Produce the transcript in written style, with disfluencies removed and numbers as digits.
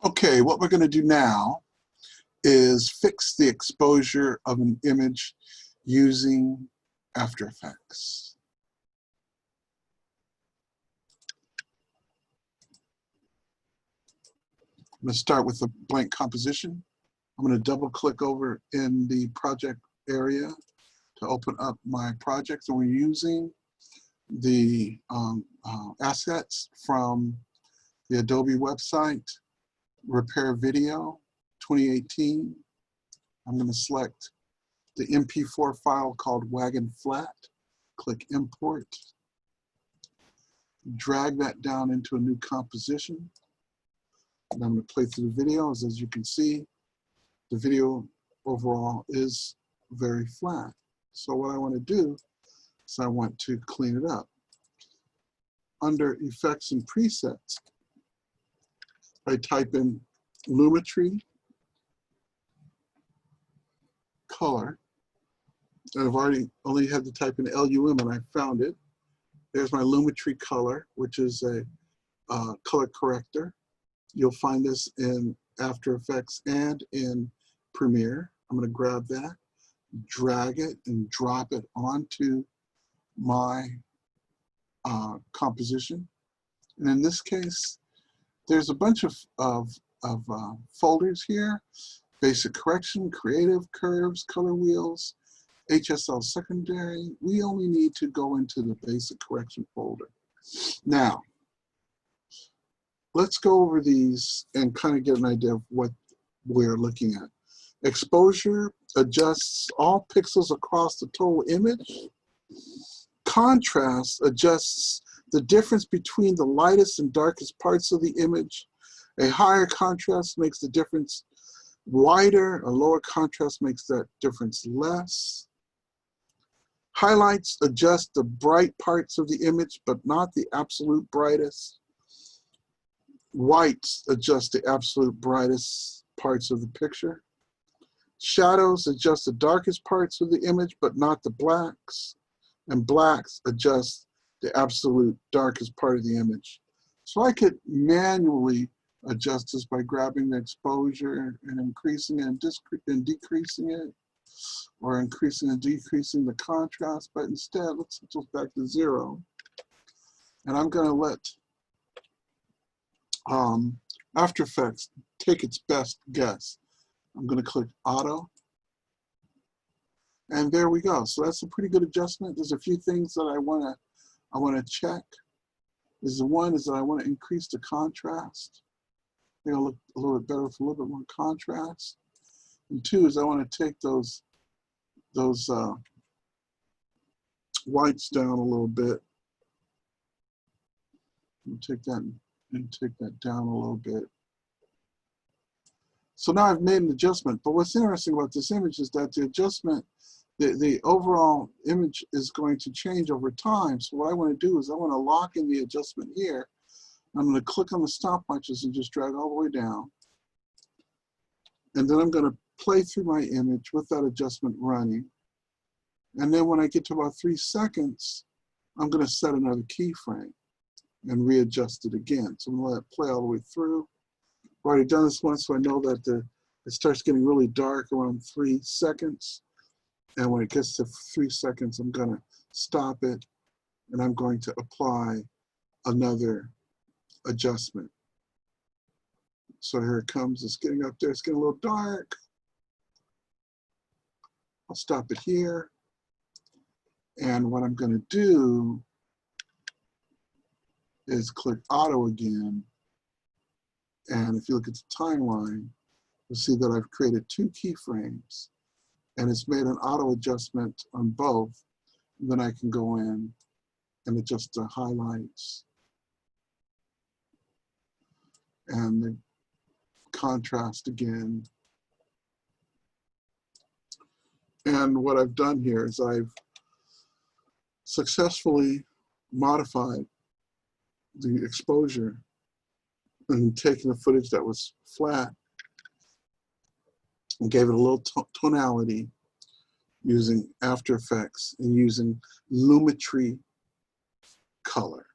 Okay, what we're going to do now is fix the exposure of an image using After Effects. I'm going to start with a blank composition. I'm going to double click over in the project area to open up my project. And we're using the assets from the Adobe website, Repair Video 2018. I'm going to select the MP4 file called Wagon Flat, click Import, drag that down into a new composition. And I'm going to play through the video. As you can see, the video overall is very flat. So what I want to do is I want to clean it up. Under Effects and Presets, I type in Lumetri color, and I've only had to type in LUM and I found it. There's my Lumetri color, which is a color corrector. You'll find this in After Effects and in Premiere. I'm going to grab that, drag it, and drop it onto my composition. And in this case, there's a bunch of folders here: Basic Correction, Creative, Curves, Color Wheels, HSL Secondary. We only need to go into the Basic Correction folder. Now, let's go over these and kind of get an idea of what we're looking at. Exposure adjusts all pixels across the total image. Contrast adjusts the difference between the lightest and darkest parts of the image. A higher contrast makes the difference wider. A lower contrast makes that difference less. Highlights adjust the bright parts of the image, but not the absolute brightest. Whites adjust the absolute brightest parts of the picture. Shadows adjust the darkest parts of the image, but not the blacks. And blacks adjust the absolute darkest part of the image. So I could manually adjust this by grabbing the exposure and increasing it and decreasing it, or increasing and decreasing the contrast. But instead, let's go back to 0. And I'm going to let After Effects take its best guess. I'm going to click Auto. And there we go. So that's a pretty good adjustment. There's a few things that I want to check. One is that I want to increase the contrast. It'll look a little bit better with a little bit more contrast. And 2 is I want to take those whites down a little bit. And take that down a little bit. So now I've made an adjustment. But what's interesting about this image is that the adjustment, the overall image is going to change over time. So what I want to do is I want to lock in the adjustment here. I'm going to click on the stopwatches and just drag all the way down. And then I'm going to play through my image with that adjustment running. And then when I get to about 3 seconds, I'm going to set another keyframe and readjust it again. So I'm going to let it play all the way through. I've already done this once, so I know that it starts getting really dark around 3 seconds. And when it gets to 3 seconds, I'm going to stop it, and I'm going to apply another adjustment. So here it comes. It's getting up there. It's getting a little dark. I'll stop it here. And what I'm going to do is click Auto again. And if you look at the timeline, you'll see that I've created 2 keyframes. And it's made an auto adjustment on both. And then I can go in and adjust the highlights and the contrast again. And what I've done here is I've successfully modified the exposure and taken the footage that was flat and gave it a little tonality using After Effects and using Lumetri color.